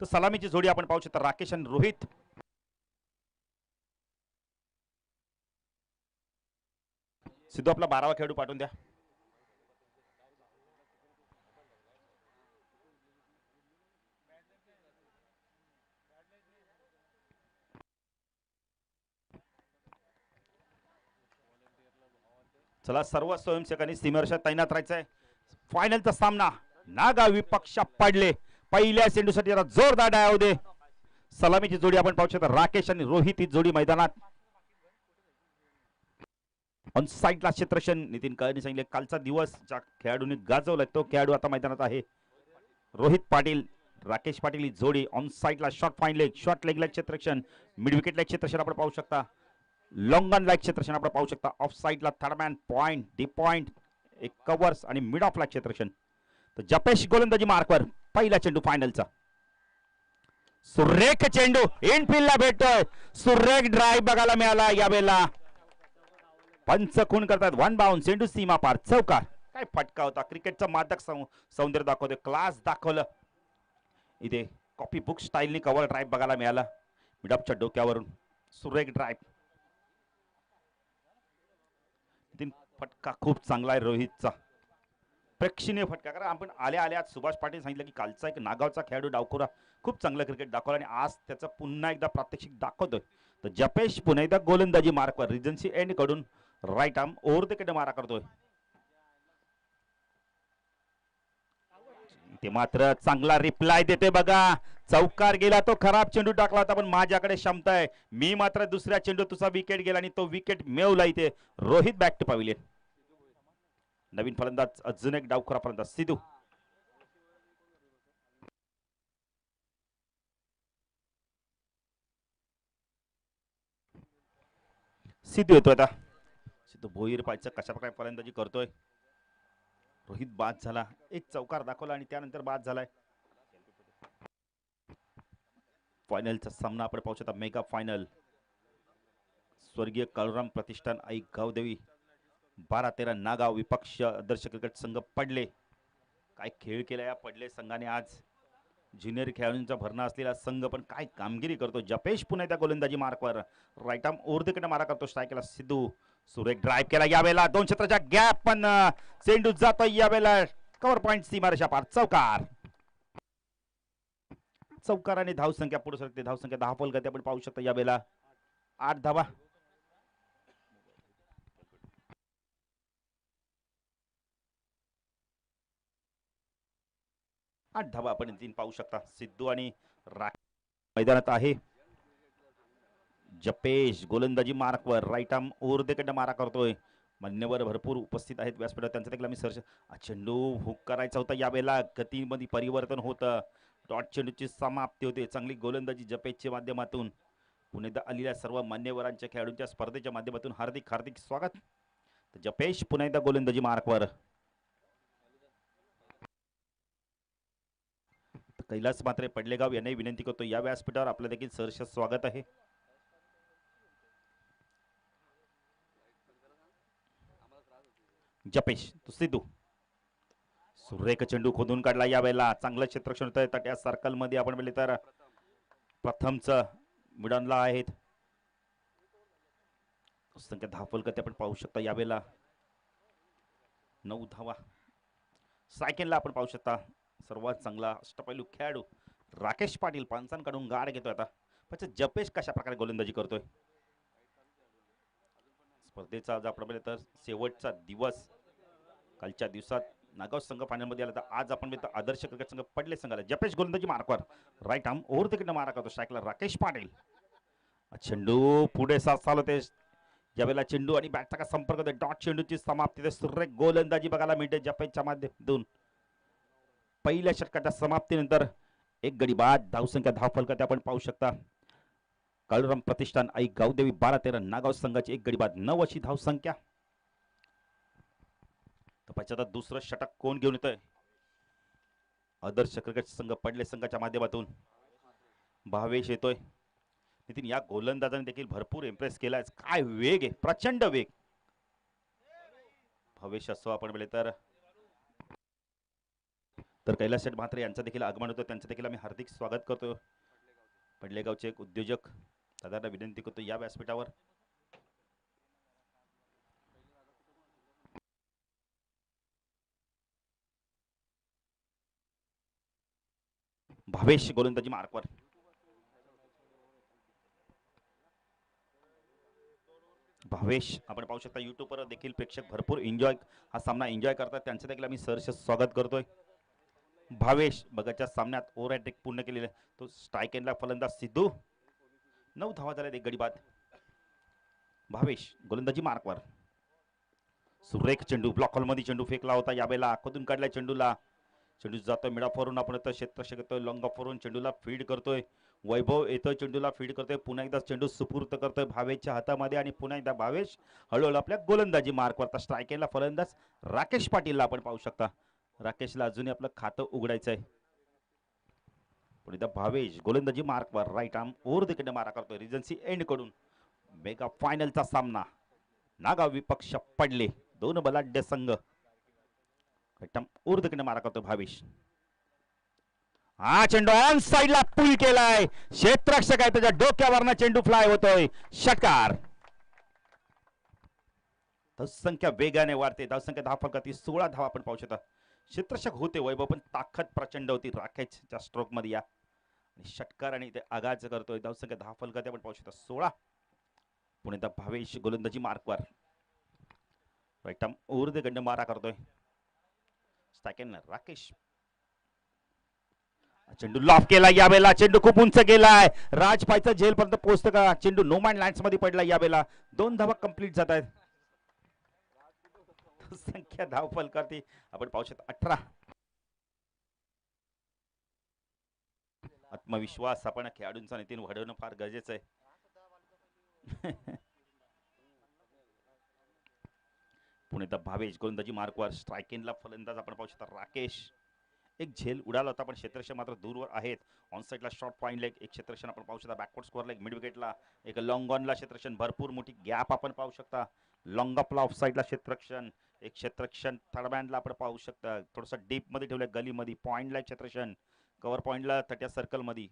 तर सलामीची जोडी आपण पाहू शकता राकेश आणि रोहित. सिद्धू आपला 12वा खेळाडू पाठवून द्या. चला सर्व स्वयंसेवकांनी सीमेवरच्या तैनात राहायचंय. फायनलचा सामना नागा विपक्ष पडले. पहिल्या चेंडूसाठी जोरदार डाव दे. सलामीची जोडी आपण पाहू शकता राकेश आणि रोहित ही जोडी मैदानात. ऑन साईडला क्षेत्रक्षण नितीन कळनी सांगितले कालचा दिवस ज्या खेळाडूंनी गाजवला तो खेळाडू आता मैदानात आहे. रोहित पाटील राकेश पाटील ही जोडी ऑन साईडला short fine leg short leg क्षेत्रक्षण मिड विकेट लेग क्षेत्रक्षण आपण पाहू शकता. लॉंग ऑन लाईक क्षेत्रक्षण आपण पाहू शकता. ऑफ साईडला third man point D point एक कव्हर्स आणि मिड ऑफ लाईक क्षेत्रक्षण. तर जपेश गोलंदाजी मार्कवर पहिला चेंडू फायनलचा. सुरेख चेंडू इनफिल्डला भेटतोय. सुरेख ड्राईव्ह बघायला मिळाला यावेळेला. पंच खून करतात. वन बाउंड चेंडू सीमा पार चौकार. काय फटका होता. क्रिकेटचं मादक सौंदर्य दाखवतोय. क्लास दाखवलं. इथे कॉपी बुक स्टाईलने कव्हर ड्राईव्ह बघायला मिळाला. मिडअपच्या डोक्यावरून सुरेख ड्राईव्ह. फटका खूप चांगला आहे रोहितचा. प्रेक्षणीय फटका. कारण आपण आल्या आल्या सुभाष पाटील सांगितलं की कालचा एक नागावचा खेळाडू डावखोरा खूप चांगलं क्रिकेट दाखवलं आणि आज त्याचं पुन्हा एकदा प्रात्यक्षिक दाखवतोय. तर जपेश पुन्हा एकदा गोलंदाजी मार्कवर रिजन्सी एंड कडून राईट आर्म ओव्हर द कडे मारा करतोय. ते मात्र चांगला रिप्लाय देते बघा. चौकार गेला तो खराब चेंडू टाकला होता पण माझ्याकडे क्षमता आहे. मी मात्र दुसऱ्या चेंडू तुझा विकेट गेला आणि तो विकेट मिळवला. इथे रोहित बॅक टू पॅव्हिलियन. नवीन फलंदाज अजून एक डावखोरा फलंदाज सिद्धू. सिद्धू येतोय आता. सिद्धू भोईर पायचं कशा प्रकारे फलंदाजी करतोय. रोहित बाद झाला. एक चौकार दाखवला आणि त्यानंतर बाद झालाय. फायनलचा सामना आपण पाहू शकता. Mega final. स्वर्गीय काळूराम प्रतिष्ठान आई गावदेवी 12-13 नागाव विपक्ष आदर्श क्रिकेट संघ पडले. काय खेळ केला या पडले संघाने आज. ज्युनियर खेळाडूंचा भरणा असलेला संघ पण काय कामगिरी करतो. जपेश पुन्हा त्या गोलंदाजी मार्कवर राईट आर्म ओव्हर द कडे मारा करतो. स्ट्राईकला सिद्धू. सुरेख ड्राईव्ह केला यावेळेला. 2 क्षेत्राच्या गॅप पण चेंडू जातोय यावेळेला कव्हर पॉइंट सीमारेषा पार चौकार. चौकाराने धावसंख्या पुढे सरकते. धावसंख्या 10 फलक आपण पाहू शकता यावेळेला. 8 धावा. आठ धावा आपण तीन पाहू शकता. सिद्धू आणि मैदानात आहे. जपेश गोलंदाजी मार्कवर राईट आर्म ओव्हर द कडे मारा करतोय. मान्यवर भरपूर उपस्थित आहेत व्यासपीठावर. त्यांचा देखील आम्ही सर्च चेंडू हुक करायचा होता यावेळेला. गतीमध्ये परिवर्तन होतं. डॉट चेंडूची समाप्ती होते. चांगली गोलंदाजी जपेशच्या माध्यमातून. पुन्हा आलेल्या सर्व मान्यवरांच्या खेळाडूंच्या स्पर्धेच्या माध्यमातून हार्दिक हार्दिक स्वागत. जपेश पुन्हा एकदा गोलंदाजी मार्कवर. कैलास मात्रे पडलेगाव यांनाही विनंती करतो या व्यासपीठावर आपलं देखील सहर्ष स्वागत आहे. जपेश सिद्धू. सुरेख चेंडू खोदून काढला यावेळेला. चांगलं क्षेत्रक्षण होतंय. तट्या सर्कल मध्ये आपण बोलले तर प्रथमच मिडॉनला आहेत. संख्या 10 फलक आपण पाहू शकता यावेळेला. 9 धावा. सायकलला आपण पाहू शकता सर्वात चांगला अष्टपैलू खेळाडू राकेश पाटील पानसांकडून गाड घेतोय आता. पण जपेश कशा प्रकारे गोलंदाजी करतोय. स्पर्धेचा आज आपण तर शेवटचा दिवस. कालच्या दिवसात नागाव संघ फायनल मध्ये आला तर आज आपण आदर्श क्रिकेट संघ पडले संघाला. जपेश गोलंदाजी मार्कवर राईट आर्म ओव्हर द कडे मारा करतो. स्ट्राईकला राकेश पाटील. चेंडू पुढे चालू होते. ज्यावेळेला चेंडू आणि बॅटचा का संपर्क होते. डॉट चेंडूची समाप्ती. सुरेख गोलंदाजी बघायला मिळते जपेशच्या माध्यमातून. पहिल्या षटकाच्या समाप्तीनंतर एक गडी बाद. धावसंख्या 10 फलक आपण पाहू शकता. काळूराम प्रतिष्ठान आई गावदेवी 12-13 नागाव संघाची एक गडी बाद 9 अशी धावसंख्या. पश्चात दुसरं षटक कोण घेऊन येतोय. आदर्श क्रिकेट संघ पडले संघाच्या माध्यमातून भावेश येतोय. नितीन या गोलंदाजाने देखील भरपूर इम्प्रेस केलाय. काय वेग आहे. प्रचंड वेग. भावेश असो आपण बोलले तर तर कैलास शेठ म्हात्रे यांचं देखील आगमन होतं, त्यांचं देखील आम्ही हार्दिक स्वागत करतो. पडलेगावचे एक उद्योजक दादांना विनंती करतो या व्यासपीठावर. भावेश गोलंदाजी मार्कवर. भावेश आपण पाहू शकता युट्यूबवर देखील प्रेक्षक भरपूर एन्जॉय हा सामना एन्जॉय करतात, त्यांचं देखील आम्ही सहर्ष स्वागत करतोय. भावेश बघाच्या सामन्यात ओव्हरहॅट्रिक पूर्ण केलेला तो स्ट्राईक एंडला फलंदाज सिद्धू. 9 धावा झाल्यात, एक गडी बाद. भावेश गोलंदाजी मार्कवर. सुरेख चेंडू ब्लॉक हॉलमध्ये चेंडू फेकला होता, यावेळेला आखून काढलाय चेंडूला. चेंडू जातोय मिडाफोरून, आपण क्षेत्ररक्षक येतोय लॉंगाफोरून चेंडूला फीड करतोय. वैभव येतोय चेंडूला फीड करतोय, पुन्हा एकदा चेंडू सुपूर्त करतोय भावेशच्या हातामध्ये आणि पुन्हा एकदा भावेश हळूहळू आपल्या गोलंदाजी मार्कवर. स्ट्राईक एंडला फलंदाज राकेश पाटीलला आपण पाहू शकता. राकेशला अजूनही आपलं खातं उघडायचं आहे. पुढे भावेश गोलंदाजी मार्कवर राईट आर्म ओव्हर द मारा करतोय रिजन्सी एंड कडून. मेगा फायनलचा सामना नागाव विपक्ष पडले, दोन बलाढ्य संघ. ओव्हर द मारा करतोय भावेश. हा चेंडू ऑन साइडला पुल केलाय, क्षेत्ररक्षक आहे त्याच्या डोक्यावरनं चेंडू फ्लाय होतोय, षटकार. धावसंख्या वेगाने वाढते, धावसंख्या 10 फलकात 16 धावा आपण पाहू शकता. क्षेत्ररक्षक होते वैभव, पण ताकद प्रचंड होती राकेशच्या स्ट्रोक मध्ये या षटकार आणि ते आगाज करतोय. धावसंख्या 10 फलकात आपण पाहू शकता 16. पुणे भावेश गोलंदाजी मार्कवर राईट आर्म ओव्हर द गंड मारा करतोय. सेकंड राकेश. चेंडू लॉफ केला, यावेळेला चेंडू खूप उंच गेलाय, राजपायचा झेल पर्यंत पोहोचतो का. चेंडू नो मॅन लँड्स मध्ये पडला, यावेळेला 2 धावा कंप्लीट जात आहेत. संख्या धाव फलकावरती आपण पाहू शकता 18. आत्मविश्वास आपण खेळाडूंचा नितीन वाढवणं फार गरजेचं आहे. पुणे भावेश गोलंदाजी मार्कवर. स्ट्राईक एंडला फलंदाज आपण पाहू शकता राकेश. एक झेल उडाला होता, पण क्षेत्ररक्षक मात्र दूरवर आहेत. ऑन साइडला शॉर्ट पॉइंट लेग एक क्षेत्ररक्षण आपण पाहू शकता. बॅकवर्ड स्कोअर लेग मिड विकेटला एक लॉंग ऑनला क्षेत्ररक्षण, भरपूर मोठी गॅप आपण पाहू शकता. लॉंग ऑफला ऑफ साइडला क्षेत्ररक्षण, एक क्षेत्ररक्षण थर्ड बँडला आपण पाहू शकता. थोडंसं डीप मध्ये ठेवलंय गलीमध्ये, पॉइंटला क्षेत्ररक्षण, कव्हर पॉइंटला 30 सर्कल मध्ये.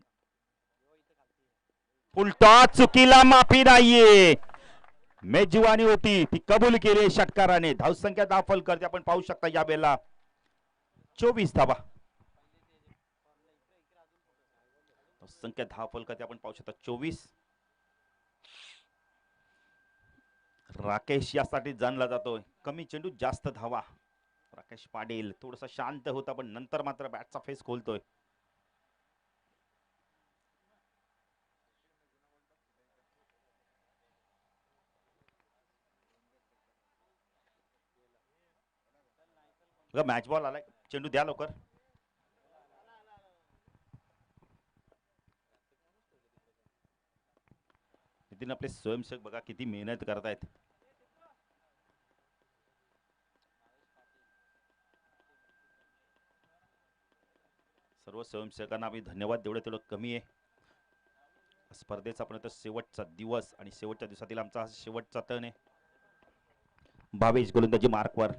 उलटा चुकीला माफी नाहीये, मेजवानी होती ती कबूल केली षटकाराने. धावसंख्या 10 फलकावरती आपण पाहू शकता यावेळेला 24 धावा. संख्या 10 फलकावरती आपण पाहू शकता 24. राकेश यासाठी जाणला जातोय, कमी चेंडू जास्त धावा. राकेश पाटील थोडासा शांत होता, पण नंतर मात्र बॅटचा फेस खोलतोय. मॅच बॉल आलाय, चेंडू द्या लवकर. नितीन आपले स्वयंसेवक बघा किती मेहनत करतायत. सर्व स्वयंसेवकांना आम्ही धन्यवाद तेवढं कमी आहे. स्पर्धेचा पण शेवटचा दिवस आणि शेवटच्या दिवसातील आमचा हा शेवटचा टर्न आहे. भावेश गोलंदाजी मार्कवर.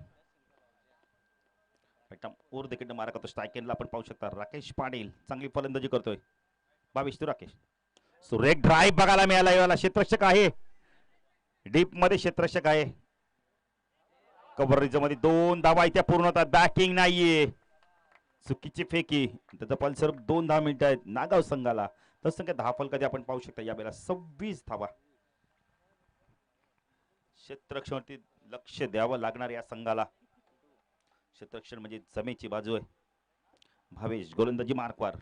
ओव्हर द मारा करतो. स्ट्राईक एंडला आपण पाहू शकता राकेश पाटील चांगली फलंदाजी करतोय. भावेश तू राकेश. सुरेख ड्राईव्ह बघायला मिळाला, याला क्षेत्ररक्षक आहे, डीप मध्ये क्षेत्ररक्षक आहे. कव्हरेज मध्ये 2 धावा इथे पूर्ण होतात. बॅकिंग नाहीये, चुकीची फेकी. त्याचा पल्सर 2 धावा मिनिट आहेत नागाव संघाला. तर संख्या 10 फलकावरती आपण पाहू शकता यावेळेला 26 धावा. क्षेत्ररक्षणावरती लक्ष द्यावं लागणार या संघाला. क्षेत्ररक्षण म्हणजे जमेची बाजू आहे. भावेश गोलंदाजी मार्कवर.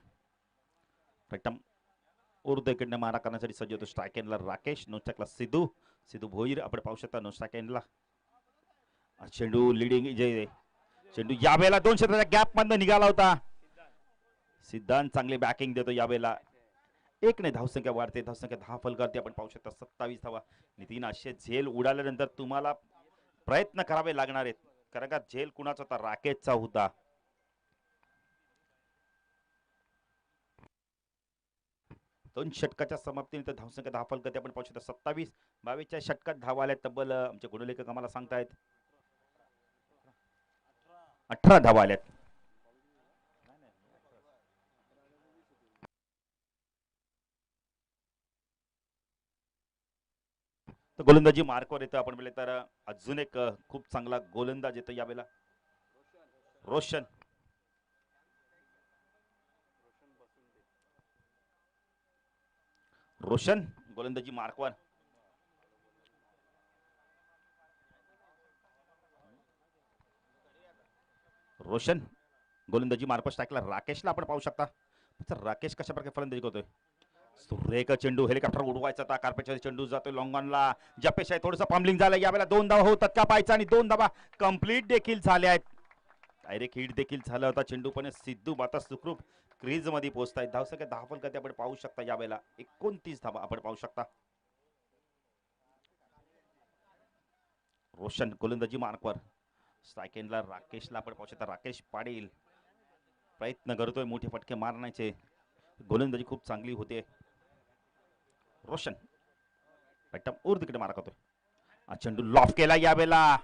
उर्दकडनं मारा करण्यासाठी सज्ज होतो. स्ट्राईक एंडला राकेश, नो स्ट्राईकला सिद्धू. सिद्धू भोईर आपण पाहू शकता नो स्ट्राईक एंडला. चेंडू लिडिंग जे चेंडू यावेळेला 2 क्षेत्राच्या गॅप मधनं निघाला होता. सिद्धांत चांगली बॅकिंग देतो यावेळेला. 1 ने धावसंख्या वाढते, धावसंख्या 10 फलकावरती आपण पाहू शकता 27 धावा. नितीन असे झेल उडाल्यानंतर तुम्हाला प्रयत्न करावे लागणार आहेत, कारण का झेल कुणाचा होता, राकेशचा होता. दोन षटकाच्या समाप्तीनंतर धावसंख्या 10 फलकावरती आपण पाहू शकता 27. 22च्या षटकात धावा आल्या तब्बल आमचे गुणलेखक आम्हाला सांगतायत 18 धावा आल्यात. तर गोलंदाजी मार्कवर येतं आपण पाहिलं तर अजून एक खूप चांगला गोलंदाज येतो यावेळेला रोशन. रोशन गोलंदाजी मार्कवर. रोशन गोलंदाजी मार्कवर स्ट्राईकला राकेशला आपण पाहू शकता. तर राकेश कशा प्रकारे फलंदाजी करतोय. सुरेख चेंडू हेलिकॉप्टर उडवायचा होता कार्पेटच्या चेंडू जातोय लॉंगॉनला. जपेश आहे थोडंसं पॉम्बलिंग झालं यावेळेला 2 धावा होतात का पाहायचा आणि 2 धावा कंप्लीट देखील झाल्या आहेत. डायरेक्ट हिट देखील झाला होता चेंडू पण सिद्धू आता सुखरूप क्रीज मध्ये पोहोचतायत. धावसंख्या 10 फलकात आपण पाहू शकता यावेळेला 29 धावा आपण पाहू शकता. रोशन गोलंदाजी मार्कवर स्ट्राईक एंडला राकेशला आपण पाहू शकता. राकेश पाटील प्रयत्न करतोय मोठे फटके मारण्याचे. गोलंदाजी खूप चांगली होते. रोशन ऊर तिकडे मारा करतोय. चेंडू लॉफ केला यावेळेला.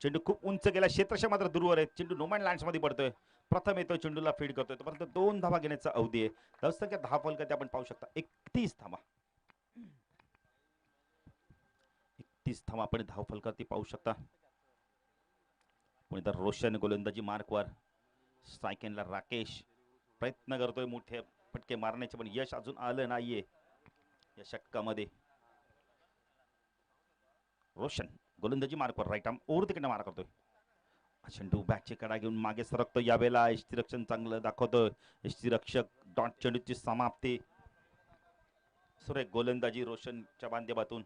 चेंडू खूप उंच गेला क्षेत्रशः मात्र दूरवर आहे. चेंडू नोमॅन लँड्स मध्ये पडतोय. प्रथम येतोय चेंडूला फीड करतोय परंतु 2 धावा घेण्याचा अवधी आहे. धावसंख्या 10 फलकात आपण पाहू शकता 31 धावा. 31 धावा आपण धाव फलकात पाहू शकता. पुणे तर रोशन गोलंदाजी मार्कवर स्ट्राईक एंडला राकेश प्रयत्न करतोय मोठे फटके मारण्याचे पण यश अजून आलं नाहीये या षटकामध्ये. रोशन गोलंदाजी मार्कवर राईट आर्म ओव्हर तिकडे मारा करतोय. चेंडू बॅकची कडा घेऊन मागे सरकतो यावेळेला. यष्टीरक्षण चांगलं दाखवतोय. यष्टीरक्षक डॉट चेंडूची समाप्ती. सुरेख गोलंदाजी रोशनच्या माध्यमातून.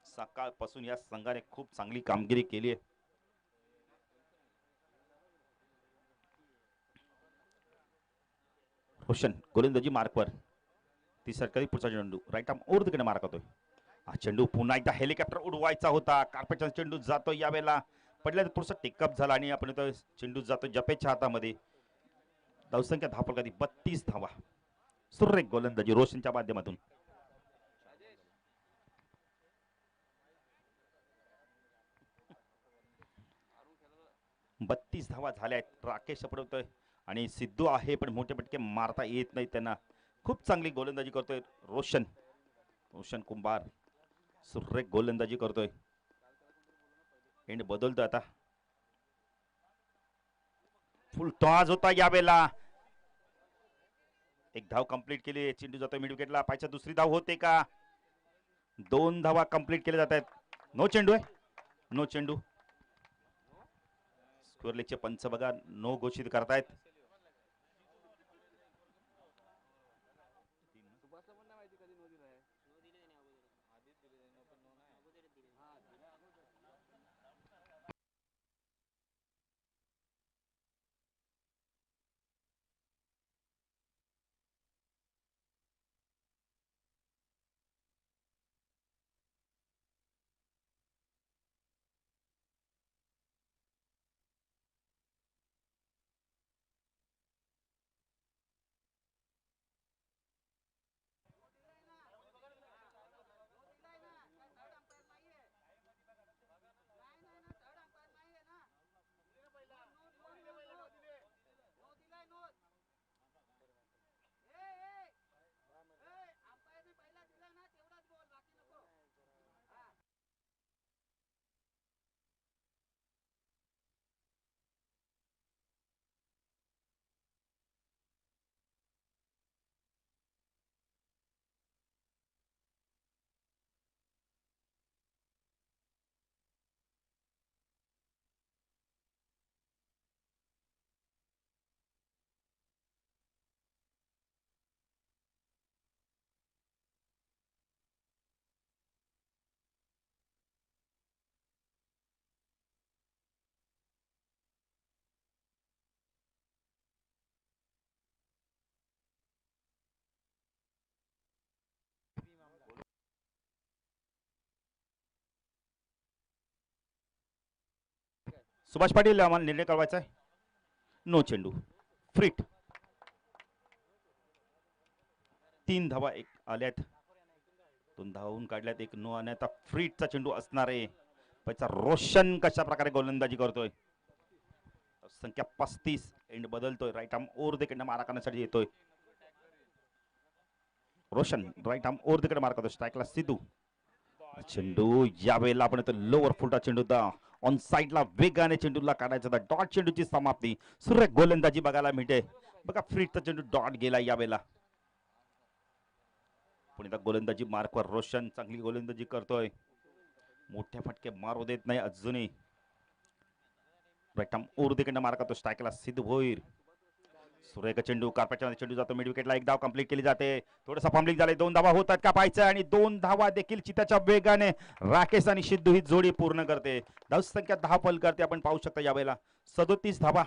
सकाळपासून या संघाने खूप चांगली कामगिरी केली आहे. रोशन गोलंदाजी मार्कवर ती सरकारी पुढचा चेंडू राईट आर्म ओव्हर तिकडे मारा करतोय. चेंडू पुन्हा एकदा हेलिकॉप्टर उडवायचा होता. कार्पेटचा चेंडू जातो यावेळेला. पडल्या थोडंसं टेकअप झाला आणि आपण चेंडू जातो जपेच्या हातामध्ये. धावसंख्या 10 फलकात 32 धावा. सुरेख गोलंदाजी रोशनच्या माध्यमातून. बत्तीस धावा झाल्या आहेत. राकेश पडवतोय आणि सिद्धू आहे पण मोठे फटके मारता येत नाही त्यांना. खूप चांगली गोलंदाजी करतोय रोशन. रोशन कुंभार सुरेख गोलंदाजी करतोय. एंड बदलतोय आता. फुल टॉस होता यावेळेला. एक धाव कंप्लीट केली. चेंडू जातोय मिड विकेटला. पायच्या दुसरी धाव होते का. 2 धावा कंप्लीट केल्या जात आहेत. नो चेंडू आहे. नो चेंडू. स्क्वेअरलेगचे पंच बघा नो घोषित करतायत. सुभाष पाटील आम्हाला निर्णय कळवायचा आहे. नो चेंडू फ्रीट. 3 धावा एक आल्यात. 2 धावून काढल्यात. एक नो आणि आता फ्रीटचा चेंडू असणार आहे. पैसा रोशन कशा प्रकारे गोलंदाजी करतोय. संख्या 35. एंड बदलतोय. राईट आर्म ओव्हर तिकडे मारा करण्यासाठी येतोय रोशन. राईट आर्म ओव्हर तिकडे मार करतोय. स्ट्राईकला सिद्धू. चेंडू यावेळेला आपण लोअर फुलटा चेंडू ऑन साइडला वेगाने चेंडूला काढायचा डॉट चेंडूची समाप्ती. सुरेख गोलंदाजी बघायला मिळते. बघा फ्रीटचा चेंडू डॉट गेला यावेळेला. पुणे गोलंदाजी मार्कवर रोशन चांगली गोलंदाजी करतोय. मोठे फटके मारू देत नाही अजूनही. राईट आर्म ओर तिकडनं मार्क करतो. स्ट्राईकला सिद्ध भोईर. सुरेख चेंडू कार्पेटच्या चेंडू जातो. मिड विकेटला एक धाव कंप्लीट केली जाते. थोडंसं फॉर्मलिंग झाले. 2 धावा होतात का पाहायचं आणि 2 धावा देखील चिताच्या वेगाने राकेश आणि सिद्धू ही जोडी पूर्ण करते. धावसंख्या 10 पल करते. आपण पाहू शकता यावेळेला 37 धावा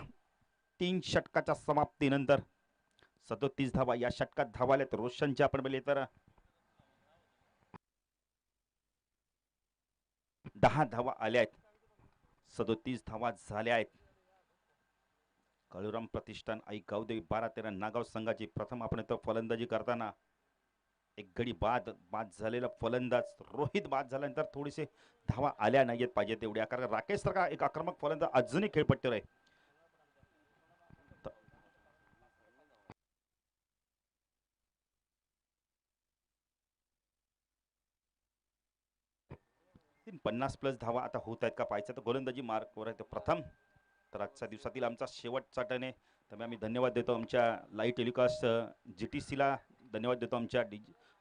3 षटकाच्या समाप्तीनंतर. 37 धावा या षटकात धावाल्यात रोशनच्या आपण बघितले तर 10 धावा आल्या आहेत. 37 धावा झाल्या आहेत. काळूराम प्रतिष्ठान आई गावदेवी 12-13 नागाव संघाची प्रथम आपण इथं फलंदाजी करताना एक गडी बाद झालेला फलंदाज रोहित बाद झाल्यानंतर थोडीसे धावा आल्या नाहीयेत पाहिजे तेवढ्या. कारण राकेश सारखा एक आक्रमक फलंदाज अजूनही खेळपट्टीवर आहे. पन्नास प्लस धावा आता होत आहेत का पाहायचं. तर गोलंदाजी मार्कवर आहे प्रथम. तर आजच्या दिवसातील आमचा शेवटचा टर्न आहे. त्यामुळे आम्ही धन्यवाद देतो आमच्या लाईव्ह टेलिकास्ट GTCला धन्यवाद देतो. आमच्या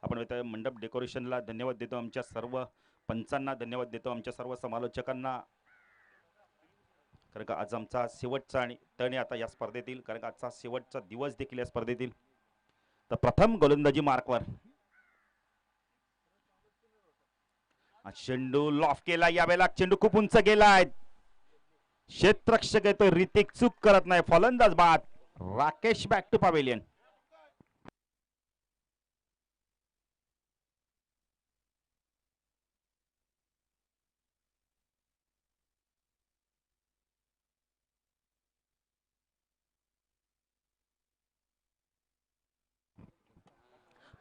आपण मंडप डेकोरेशनला धन्यवाद देतो. आमच्या सर्व पंचांना धन्यवाद देतो. आमच्या सर्व समालोचकांना. कारण का आज आमचा शेवटचा आणि टर्न आहे आता या स्पर्धेतील. कारण का आजचा शेवटचा दिवस देखील या स्पर्धेतील. तर प्रथम गोलंदाजी मार्कवर चेंडू लॉफ केला. यावेळेला चेंडू खूप उंच गेलाय. क्षेत्ररक्षक येतोय. ऋतिक चूक करत नाही. फलंदाज बाद. Rakesh back to pavilion.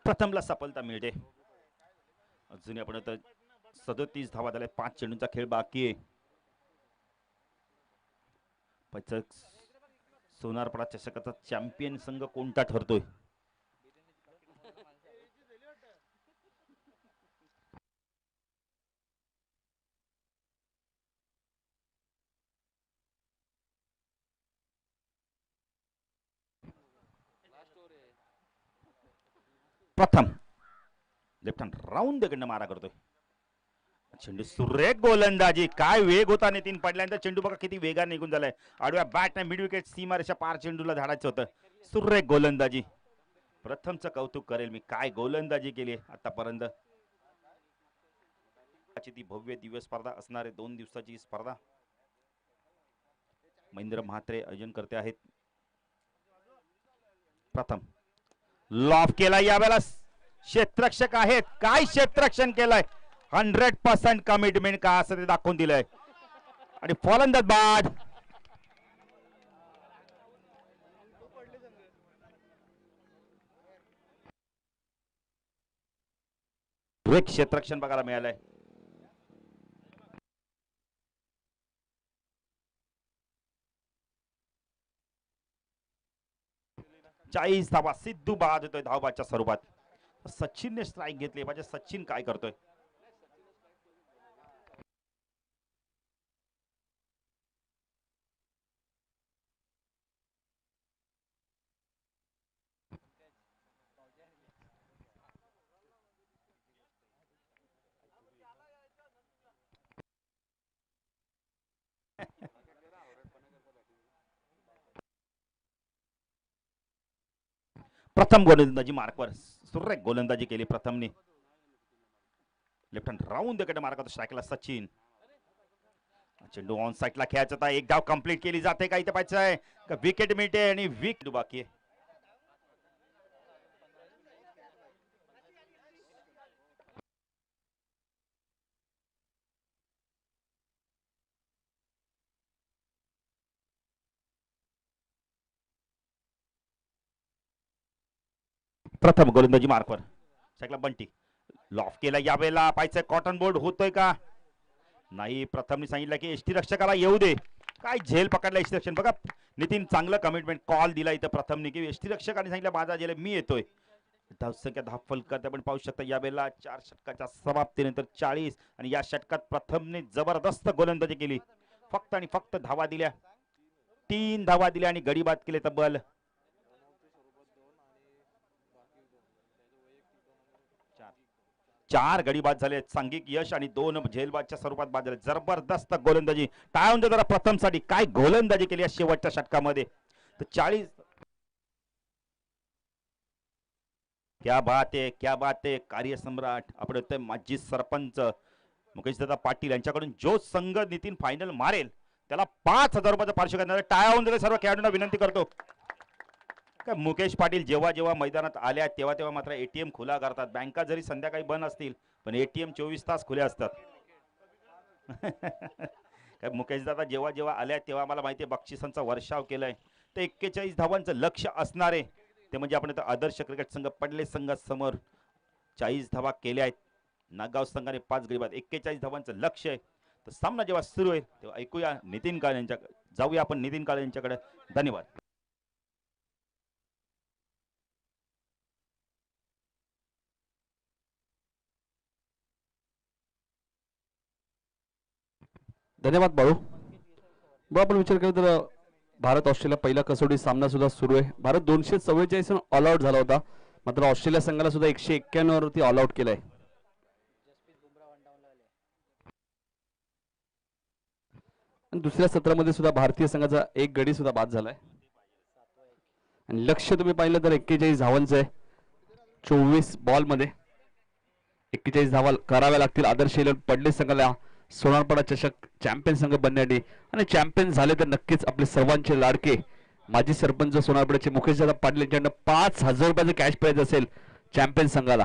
प्रथमला सफलता मिळते. अजूनही आपण 37 धावा झाल्या. 5 चेंडूंचा खेळ बाकी आहे. सोनारपाडा चषकाचा चॅम्पियन संघ कोणता ठरतोय. प्रथम लेफ्ट हँड राऊंड कडनं मारा करतोय. चेंडू सुरेख गोलंदाजी. काय वेग होता नितीन पडल्यानंतर. चेंडू बघा किती वेगाने निघून झालाय. आडव्या बॅटने मिड विकेट सीमारेषा पार चेंडूला धाडायचं होतं. सुरेख गोलंदाजी. प्रथमचं कौतुक करेल मी. काय गोलंदाजी केली आतापर्यंत. ती भव्य दिव्य स्पर्धा असणार आहे. 2 दिवसाची स्पर्धा महेंद्र म्हात्रे आयोजन करते आहेत. प्रथम लॉफ केला. यावेळेला क्षेत्ररक्षक आहेत. काय क्षेत्ररक्षण केलंय. 100% कमिटमेंट का असं ते दाखवून दिलंय. आणि फलंदाज बाद. क्षेत्ररक्षण बघायला मिळालंय. चाळीस धावा. सिद्धू बाद होतोय धावबाच्या स्वरूपात. सचिनने स्ट्राईक घेतली पाहिजे. सचिन काय करतोय. प्रथम गोलंदाजी मार्कवर सुरेख गोलंदाजी केली प्रथमने. लेफ्ट हँड राऊंड कडे मार्क करतो. स्ट्राईकला सचिन. चेंडू ऑन साइडला खेळायचा होता. एक धाव कंप्लीट केली जाते का इथे पाहिजे आहे का. विकेट मिळते आणि विकेट बाकी आहे. प्रथम गोलंदाजी मार्कवर साइडला बंटी. लॉफ केला. यावेळेला पाहायचं कॉटन बोर्ड होतोय का नाही. प्रथमने सांगितलं की एसटी रक्षकाला येऊ दे. काय झेल पकडला एसटी रक्षक. बघा नितीन चांगलं कमिटमेंट कॉल दिला इथं प्रथमने की एसटी रक्षकाने सांगितलं माझा झेल मी येतोय. धावसंख्या 10 फलकात आपण पाहू शकता यावेळेला 4 षटकाच्या समाप्तीनंतर 40 आणि या षटकात प्रथमने जबरदस्त गोलंदाजी केली. फक्त आणि फक्त धावा दिल्या, 3 धावा दिल्या आणि गडी बाद केले तब्बल 4 गडी बाद झाले. सांघिक यश आणि 2 झेलबादच्या स्वरूपात बाद झाले. जबरदस्त गोलंदाजी. टाळून जरा प्रथम साठी काय गोलंदाजी केली या शेवटच्या षटकामध्ये. तर 40 क्या बात आहे, क्या बात आहे. कार्यसम्राट आपण माजी सरपंच मुकेश दादा पाटील यांच्याकडून जो संघ नितीन फायनल मारेल त्याला 5,000 रुपयाचं पारितोषिक करणार. टाळ्या होऊन सर्व खेळाडूंना विनंती करतो. काय मुकेश पाटील जेव्हा जेव्हा मैदानात आल्या तेव्हा तेव्हा मात्र एटीएम खुला करतात. बँका जरी संध्याकाळी बंद असतील पण एटीएम 24 तास खुले असतात. काय मुकेश दादा जेव्हा जेव्हा आल्या तेव्हा मला माहिती आहे बक्षिसांचा वर्षाव केलाय. तर 41 धावांचं लक्ष असणार आहे. ते म्हणजे आपण आता आदर्श क्रिकेट संघ पडले संघासमोर 40 धावा केल्या आहेत. नागाव संघाने 5 गडी बाद, 41 धावांचं लक्ष आहे. तर सामना जेव्हा सुरू होईल तेव्हा ऐकूया नितीन काळे यांच्याकडे. जाऊया आपण नितीन काळे यांच्याकडे. धन्यवाद. धन्यवाद बाळू. बरं आपण विचार केला तर भारत ऑस्ट्रेलिया पहिला कसोटी सामना सुद्धा सुरू आहे. भारत 244 ऑल आउट झाला होता, मात्र ऑस्ट्रेलिया संघाला सुद्धा 191 वरती ऑल आउट केलंय. आणि दुसऱ्या सत्रामध्ये सुद्धा भारतीय संघाचा एक गडी सुद्धा बाद झालाय. आणि लक्ष तुम्ही पाहिलं तर 41 धावांचं आहे. 24 बॉल मध्ये 41 धावा कराव्या लागतील आदर्श पडले संघाला सोनारपाडा चषक चॅम्पियन संघ बनण्यासाठी. आणि चॅम्पियन झाले तर नक्कीच आपले सर्वांचे लाडके माजी सरपंच सोनारपाड्याचे मुकेश दादा पाटील यांच्याकडनं 5,000 रुपयाचं कॅश प्राइज असेल चॅम्पियन संघाला.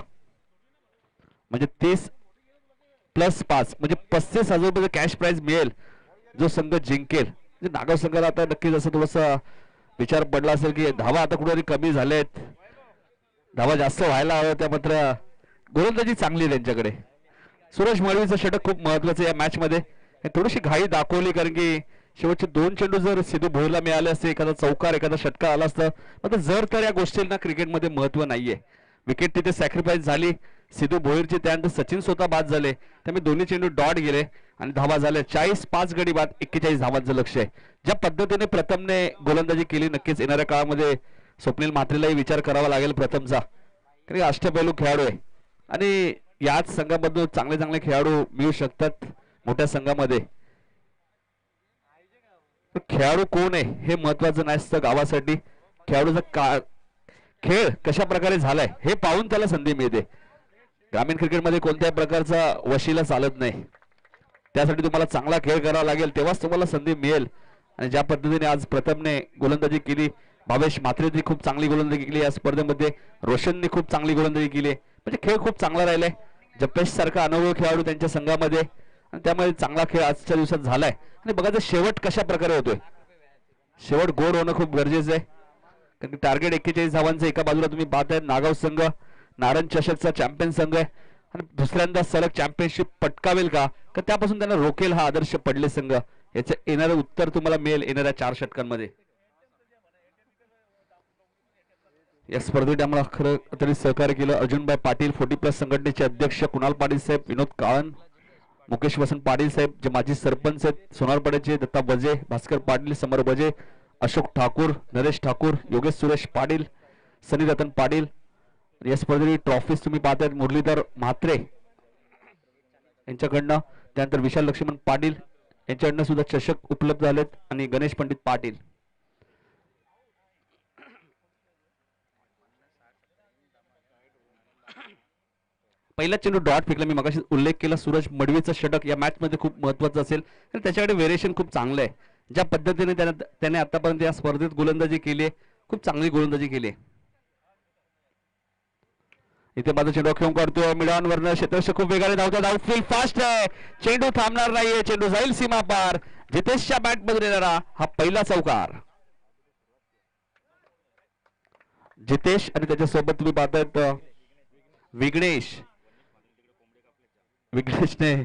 म्हणजे 30+5 म्हणजे 35,000 रुपयाचं कॅश प्राइज मिळेल जो संघ जिंकेल. म्हणजे नागाव संघाला आता नक्कीच असं थोडासा विचार पडला असेल की धावा आता कुठेतरी कमी झालेत, धावा जास्त व्हायला हव्या. त्या मात्र गोलंदाजी चांगली त्यांच्याकडे. सुरेश मळवीचं षटक खूप महत्वाचं या मॅच मध्ये. थोडीशी घाई दाखवली कारण की शेवटचे 2 चेंडू जर सिद्धू भोईरला मिळाले असते, एखादा चौकार एखादा षटकार आला असतं. मात्र जर तर या गोष्टींना क्रिकेटमध्ये महत्व नाहीये. विकेट तिथे सॅक्रिफाईस झाली सिद्धू भोईरची, त्यानंतर सचिन स्वतः बाद झाले, त्यामुळे दोन्ही चेंडू डॉट गेले आणि धावा झाल्या. 40-5 गडी बाद, 41 धावांचं लक्ष आहे. ज्या पद्धतीने प्रथमने गोलंदाजी केली नक्कीच येणाऱ्या काळामध्ये स्वप्नील म्हात्रेलाही विचार करावा लागेल प्रथमचा, कारण अष्टपैलू खेळाडू आहे आणि याच संघामधून चांगले चांगले खेळाडू मिळू शकतात मोठ्या संघामध्ये. खेळाडू कोण आहे हे महत्वाचं नसतं गावासाठी. खेळाडूचा खेळ कशा प्रकारे झालाय हे पाहून त्याला संधी मिळते. ग्रामीण क्रिकेटमध्ये कोणत्याही प्रकारचा वशिला चालत नाही. त्यासाठी तुम्हाला चांगला खेळ करावा लागेल तेव्हाच तुम्हाला संधी मिळेल. आणि ज्या पद्धतीने आज प्रथमने गोलंदाजी केली, भावेश म्हात्रेने खूप चांगली गोलंदाजी केली या स्पर्धेमध्ये, रोशनने खूप चांगली गोलंदाजी केली. म्हणजे खेळ खूप चांगला राहिलाय. जपेश सारखा अनुभवी खेळाडू त्यांच्या संघामध्ये आणि त्यामुळे चांगला खेळ आजच्या दिवसात झालाय. आणि बघा शेवट कशा प्रकारे होतोय. शेवट गोड होणं खूप गरजेचं आहे कारण की टार्गेट 41 धावांचं एका बाजूला तुम्ही पाहताय. नागाव संघ नारायण चषकचा चॅम्पियन संघ आहे आणि दुसऱ्यांदा सलग चॅम्पियनशिप पटकावेल का त्यापासून त्यांना रोकेल हा आदर्श पडले संघ. याचं येणारं उत्तर तुम्हाला मिळेल येणाऱ्या 4 षटकांमध्ये. या स्पर्धेत आम्हाला खरं तरी सहकार्य केलं अर्जुनभाई पाटील 40+ संघटनेचे अध्यक्ष, कुणाल पाटील साहेब, विनोद काळन, मुकेश वसंत पाटील साहेब जे माजी सरपंच आहेत सोनारपाड्याचे, दत्ता बजे, भास्कर पाटील, समर बजे, अशोक ठाकूर, नरेश ठाकूर, योगेश सुरेश पाटील, सनी रतन पाटील. या स्पर्धेची ट्रॉफीज तुम्ही पाहतायत मुरलीधर म्हात्रे यांच्याकडनं, त्यानंतर विशाल लक्ष्मण पाटील यांच्याकडनं सुद्धा चषक उपलब्ध झालेत आणि गणेश पंडित पाटील. पहिला चेंडू डॉट फेकला. मी मगाशी उल्लेख केला सूरज मडवीचं षटक या मॅच मध्ये खूप महत्वाचं असेल आणि त्याच्याकडे व्हेरिएशन खूप चांगलं आहे. ज्या पद्धतीने त्याने आतापर्यंत या स्पर्धेत गोलंदाजी केली आहे, खूप चांगली गोलंदाजी केली आहे. इथे माझा चेंडू खेळून काढतोय मिडॉनवरनं, क्षेत्ररक्षक खूप वेगाने धावतात, आउटफील्ड फास्ट आहे, चेंडू थांबणार नाहीये, चेंडू जाईल सीमा पार. जितेशच्या बॅट मध्ये येणारा हा पहिला चौकार. जितेश आणि त्याच्यासोबत तुम्ही पाहतायत विघ्नेशने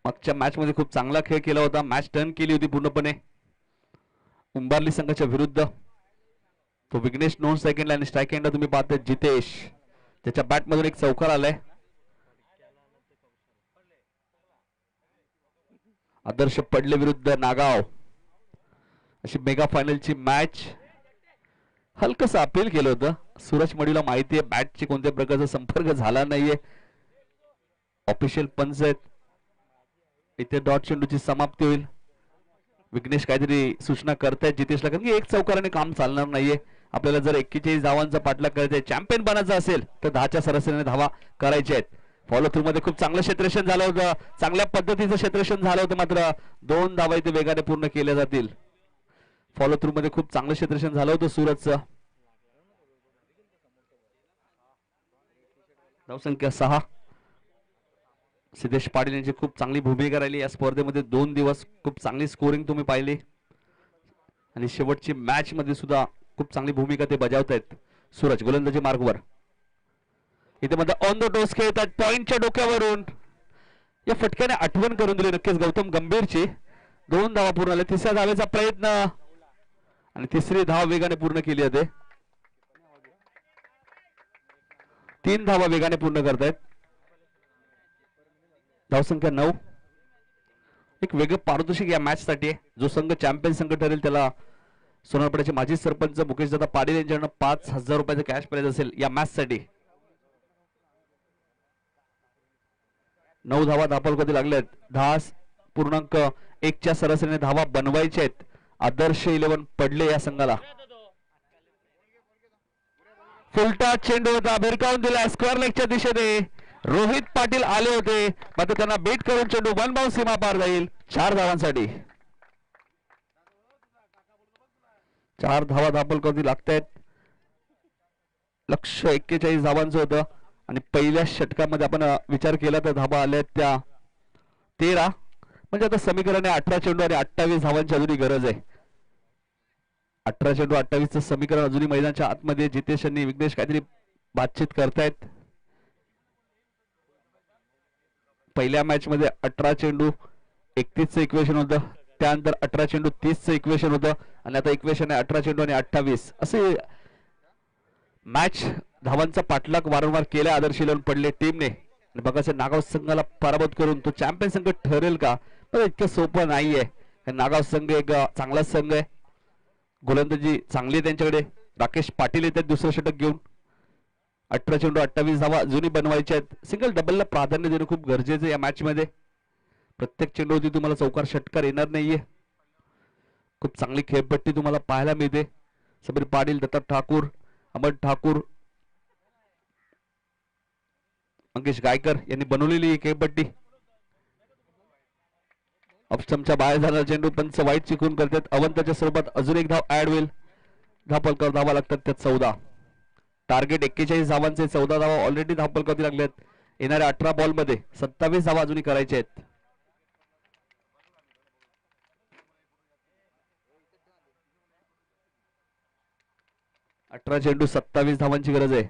मागच्या मॅच मध्ये खूप चांगला खेळ केला होता. मॅच टर्न केली होती पूर्णपणे उंबारली संघाच्या विरुद्ध. तो विघ्नेश नॉन सेकंडला आणि स्ट्राईक एंडला तुम्ही पाहताय जितेश. त्याच्या बॅट मधून एक चौकार आलाय. आदर्श पडले विरुद्ध नागाव अशी मेगा फायनलची मॅच. हलकस अपील केलं होतं. सूरज मडीला माहिती आहे बॅटची कोणत्या प्रकारचा संपर्क झाला नाहीये. ऑफिशियल पंच आहेत. इथे डॉट चेंडूची समाप्ती होईल. विघ्नेश काहीतरी सूचना करतायत जितेशला, कारण की एक चौकाराने काम चालणार नाहीये. आपल्याला जर 41 धावांचा पाठलाग करायचा आहे, चॅम्पियन बनायचं असेल तर 10च्या सरासरीने धावा करायच्या आहेत. फॉलो थ्रू मध्ये खूप चांगलं क्षेत्ररक्षण झालं होतं. चांगल्या पद्धतीचं क्षेत्ररक्षण झालं होतं, मात्र 2 धावा इथे वेगाने पूर्ण केल्या जातील. फॉलो थ्रू मध्ये खूप चांगलं क्षेत्ररक्षण झालं होतं सूरजचं. धावसंख्या 6. सिद्धेश पाटील यांची खूप चांगली भूमिका राहिली या स्पर्धेमध्ये. 2 दिवस खूप चांगली स्कोरिंग तुम्ही पाहिली आणि शेवटची मॅच मध्ये सुद्धा खूप चांगली भूमिका ते बजावत आहेत. सूरज गोलंदाजी मार्गवर इथे मध्ये ऑन द टोस खेळतात. पॉइंटच्या डोक्यावरून या फटक्याने आठवण करून दिली नक्कीच गौतम गंभीरची. 2 धावा पूर्ण झाल्या. 3ऱ्या धावेचा प्रयत्न आणि 3री धाव वेगाने पूर्ण केली जाते. 3 धावा वेगाने पूर्ण करतायत. धावसंख्या 9. एक वेगळं पारितोषिक या मॅच साठी आहे. जो संघ चॅम्पियन संघ ठरेल त्याला सोनारपाड्याचे माजी सरपंच मुकेशदादा पाटील यांच्याकडून 5,000 रुपयाचं कॅश प्राइज असेल या मॅच साठी. 9 धावा धापलकोती लागल्यात. 10.1च्या सरासरीने धावा बनवायच्या आहेत. आदर्श 11 पडले या संघाला. फुलटा चेंडू होता, भिरकावून दिला स्क्वेअर लेगच्या दिशेने. रोहित पाटील आले होते, मात्र त्यांना बीट करून चेंडू 1 बाउंस सीमा पार जाईल. 4 धावांसाठी 4 धावा धापलकोती लागतायत. लक्ष 41 धावांचं होतं आणि पहिल्या षटकामध्ये आपण विचार केला तर धावा आल्या त्या 13. म्हणजे आता समीकरण आहे 18 चेंडू आणि 28 धावांची अजूनही गरज आहे. 18 चेंडू 28चं समीकरण अजूनही मैदानाच्या आतमध्ये. जितेश आणि विघ्नेश काहीतरी बातचीत करतायत. पहिल्या मॅच मध्ये 18 चेंडू 31चं इक्वेशन होतं. त्यानंतर 18 चेंडू 30चं इक्वेशन होतं आणि आता इक्वेशन आहे 18 चेंडू आणि 28 असे मॅच. धावांचा पाठलाग वारंवार केला आदर्श 11 पडले टीमने. बघायचं नागाव संघाला पराभूत करून तो चॅम्पियन संघ ठरेल का? तर इतकं सोपं नाहीये. नागाव संघ एक चांगला संघ आहे. गोलंदाजी चांगली आहे त्यांच्याकडे. राकेश पाटील येतात दुसरं षटक घेऊन. 18 चेंडू 28 धावा अजूनही बनवायच्या आहेत. सिंगल डबलला प्राधान्य देणं खूप गरजेचं या मॅच मध्ये. प्रत्येक चेंडूवरती तुम्हाला चौकार षटकार येणार नाहीये. खूप चांगली खेळपट्टी तुम्हाला पाहायला मिळते. समीर पाटील, दत्ता ठाकूर, अमन ठाकूर, मंगेश गायकर यांनी बनवलेली ही खेळपट्टी. ऑप्शनच्या बाहेर झालेला चेंडू पंच वाईट चिकून करतात. अवंताच्या स्वरूपात अजून एक धाव ऍड होईल. धापलकर धावा लागतात त्यात 14. टार्गेट 41 धावांचे 14 धावा ऑलरेडी धापलकरती लागल्यात. येणाऱ्या 18 बॉल मध्ये 27 धावा अजूनही करायच्या आहेत. अठरा चेंडू 27 धावांची गरज आहे.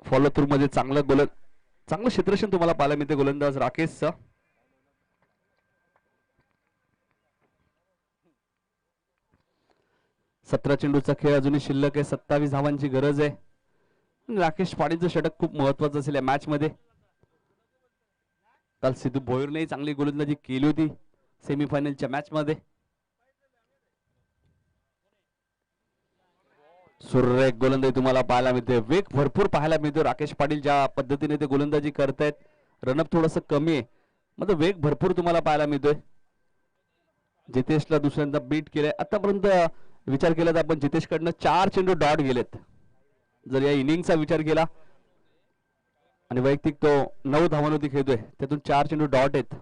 फॉलो थ्रू मध्ये चांगलं क्षेत्ररक्षण तुम्हाला पाहायला मिळते गोलंदाज राकेशचं. सतरा चेंडूचा खेळ अजूनही शिल्लक आहे. 27 धावांची गरज आहे. राकेश पाटीलचं षटक खूप महत्वाचं असेल या मॅच मध्ये. काल सिद्धू भोईरने चांगली गोलंदाजी केली होती सेमीफायनलच्या मॅच मध्ये. सुरेख गोलंदाजी तुम्हाला पाहायला मिळते. वेग भरपूर पाहायला मिळतो. राकेश पाटील ज्या पद्धतीने ते गोलंदाजी करतायत. रनअप थोडस कमी आहे, मात्र वेग भरपूर तुम्हाला पाहायला मिळतोय. जितेशला दुसऱ्यांदा बीट केलंय. आतापर्यंत विचार केला तर आपण जितेश कडनं 4 चेंडू डॉट गेलेत जर या इनिंगचा विचार केला. आणि वैयक्तिक तो 9 धावांवरती खेळतोय, त्यातून 4 चेंडू डॉट आहेत.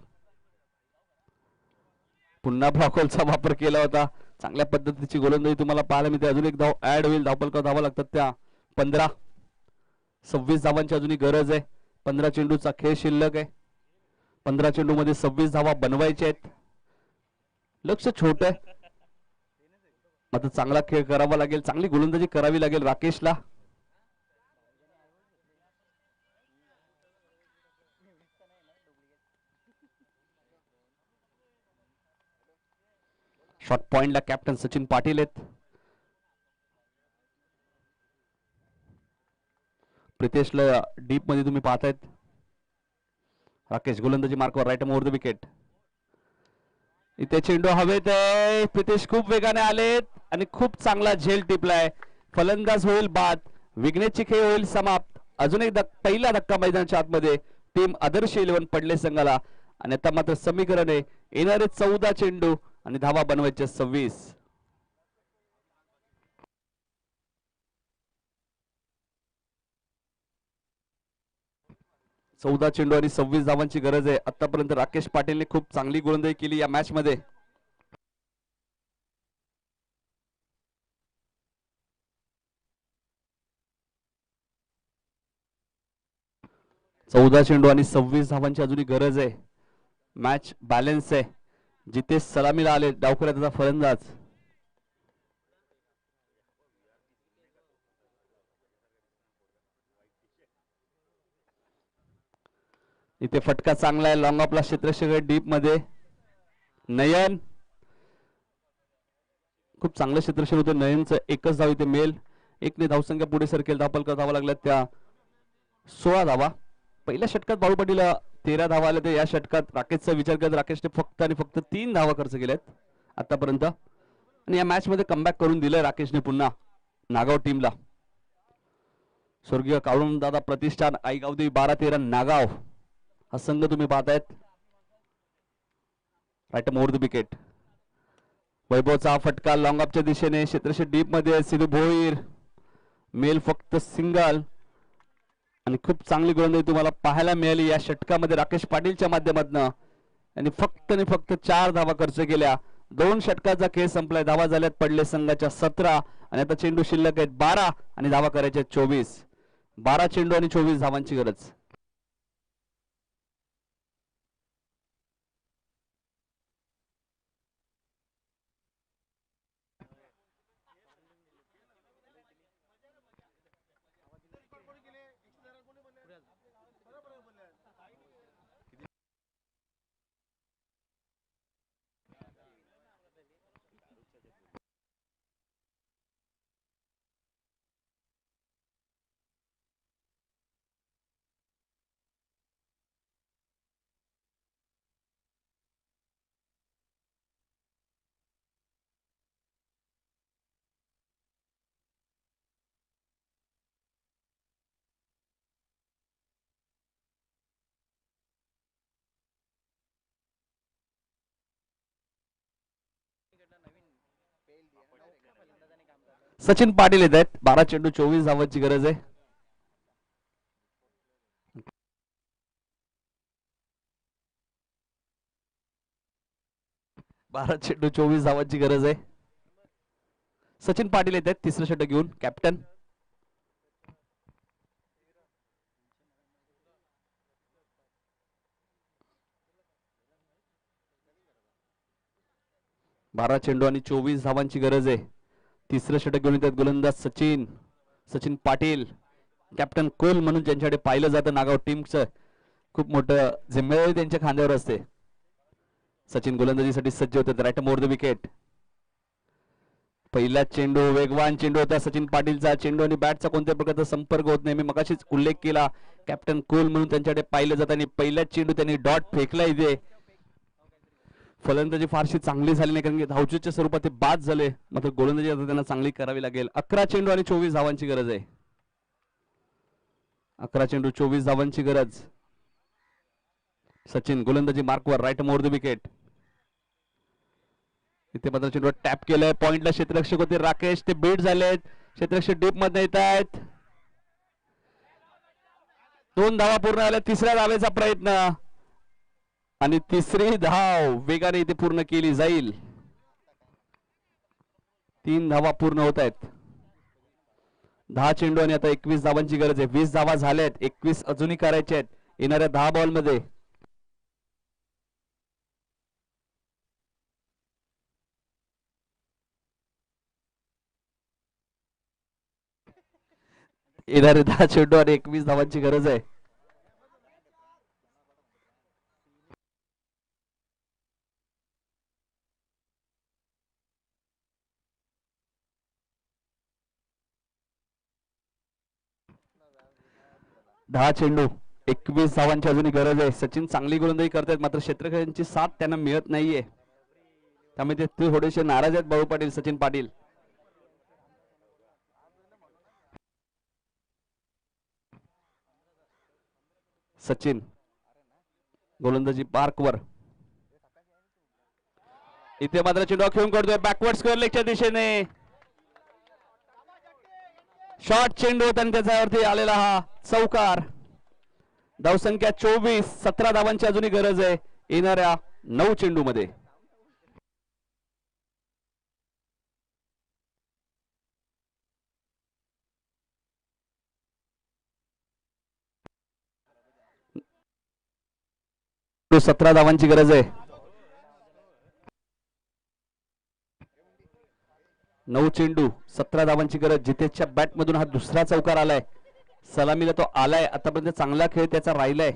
पुन्हा ब्लॉकहोलचा वापर केला होता. चांगल्या पद्धतीची गोलंदाजी तुम्हाला पाहायला मिळते. अजून एक धाव ऍड होईल. धावपलकर धावा लागतात त्या 15. 26 धावांची अजूनही गरज आहे. 15 चेंडूचा खेळ शिल्लक आहे. 15 चेंडू मध्ये 26 धावा बनवायच्या आहेत. लक्ष छोट आहे, मात्र चांगला खेळ करावा लागेल. चांगली गोलंदाजी करावी लागेल राकेशला. शॉट पॉइंटला कॅप्टन सचिन पाटील आहेत. प्रितेशला डीप मध्ये तुम्ही पाहतायत. राकेश गोलंदाजी मार्कवर राईट ओव्हर द विकेट. इथे चेंडू हवेत आहे. प्रितेश खूप वेगाने आलेत आणि खूप चांगला झेल टिपलाय. फलंदाज होईल बाद. विघ्नेशची खेळ होईल समाप्त. अजून एक पहिला धक्का मैदानाच्या आतमध्ये. टीम आदर्श 11 पडले संघाला आणि आता मात्र समीकरण आहे येणारे 14 चेंडू आणि धावा बनवायचे 26. 14 चेंडू आणि 26 धावांची गरज आहे. आतापर्यंत राकेश पाटीलने खूप चांगली गोलंदाजी केली या मॅच मध्ये. 14 चेंडू आणि 26 धावांची अजूनही गरज आहे. मॅच बॅलन्स आहे. जिथे सलामीला आले डावखुऱ्याचा फलंदाज. इथे फटका चांगला आहे. लॉंग ऑफला क्षेत्रक्षक डीप मध्ये. नयन खूप चांगलं क्षेत्रक्षक होतं नयनचं. एकच धाव इथे मेल. एकने धावसंख्या पुढे सरकेल. धावपलका धावा लागल्या त्या 16 धावा. पहिल्या षटकात बाळू पाटीलला 13 धावा आल्या. तर या षटकात राकेशचा विचार करत राकेशने फक्त आणि फक्त 3 धावा खर्च केल्यात आतापर्यंत. आणि या मॅच मध्ये कमबॅक करून दिलंय राकेशने पुन्हा नागाव टीमला. स्वर्गीय काळून दादा प्रतिष्ठान आईगावदेवी 12-13 नागाव हा संघ तुम्ही पाहतायत. Right over the wicket. वैभवचा हा फटका लॉंग ऑफच्या दिशेने. क्षेत्रक्षक डीप मध्ये. सिद्धू भोईर मेल फक्त सिंगल आणि खूप चांगली गोलंदाजी तुम्हाला पाहायला मिळाली या षटकामध्ये राकेश पाटीलच्या माध्यमातून. आणि फक्त 4 धावा खर्च केल्या. 2 षटकाचा खेळ संपलाय. धावा झाल्यात पडले संघाच्या 17 आणि आता चेंडू शिल्लक आहेत 12 आणि धावा करायच्या 24. 12 चेंडू आणि 24 धावांची गरज. सचिन पाटील येत आहेत. 12 चेंडू 24 धावांची गरज आहे. 12 चेंडू 24 धावांची गरज आहे. सचिन पाटील येत आहेत तिसरं षटक घेऊन. कॅप्टन 12 चेंडू आणि 24 धावांची गरज आहे. तिसरं षटक घेऊन येतात गोलंदाज सचिन पाटील. कॅप्टन कोल म्हणून ज्यांच्याकडे पाहिलं जातं नागाव टीमचं. खूप मोठं जिम्मेदारी त्यांच्या खांद्यावर असते. सचिन गोलंदाजीसाठी सज्ज होतात. Right over the wicket. पहिला चेंडू वेगवान चेंडू होता सचिन पाटीलचा. चेंडू आणि बॅटचा कोणत्या प्रकारचा संपर्क होत नाही. मी मगाशीच उल्लेख केला कॅप्टन कोल म्हणून त्यांच्याकडे पाहिलं जातं आणि पहिल्याच चेंडू त्यांनी डॉट फेकला. इथे फलंदाजी फारशी चांगली झाली नाही कारण की धावचूच्या स्वरूपात ते बाद झाले. मात्र गोलंदाजी आता त्यांना चांगली करावी लागेल. 11 चेंडू आणि 24 धावांची गरज आहे. 11 चेंडू 24 धावांची गरज. सचिन गोलंदाजी मार्कवर राईट ओव्हर द विकेट. इथे मात्र चेंडू टॅप केलंय. पॉइंटला क्षेत्ररक्षक होते राकेश. ते बीट झालेत. क्षेत्ररक्षक डीप मध्ये येत आहेत. 2 धावा पूर्ण झाल्या. तिसऱ्या धावेचा प्रयत्न आणि तिसरी धाव वेगाने इथे पूर्ण केली जाईल. 3 धावा पूर्ण होत आहेत. 10 चेंडू आणि आता 21 धावांची गरज आहे. 20 धावा झाल्यात. 21 अजूनही करायचे आहेत येणाऱ्या 10 बॉल मध्ये. येणारे 10 चेंडू आणि 21 धावांची गरज आहे. 10 चेंडू 21 धावांची अजूनही गरज आहे. सचिन चांगली गोलंदाजी करतायत मात्र क्षेत्ररक्षकांची साथ त्यांना मिळत नाहीये, त्यामुळे ते थोडेसे नाराज आहेत बाळू पाटील, सचिन पाटील. सचिन गोलंदाजी पार्कवर, इथे मात्र चेंडू खेळून काढतोय बॅकवर्ड स्क्वेअर लेगच्या दिशेने. शॉर्ट चेंडू आणि त्याच्यावरती आलेला हा चौकार. धावसंख्या 24, 17 धावांची अजूनही गरज आहे येणाऱ्या 9 चेंडू मध्ये. तो 17 धावांची गरज आहे. 9 चेंडू 17 धावांची गरज. जितेशच्या बॅट मधून हा दुसरा चौकार आलाय. सलामीला तो आलाय, आतापर्यंत चांगला खेळ त्याचा राहिलाय.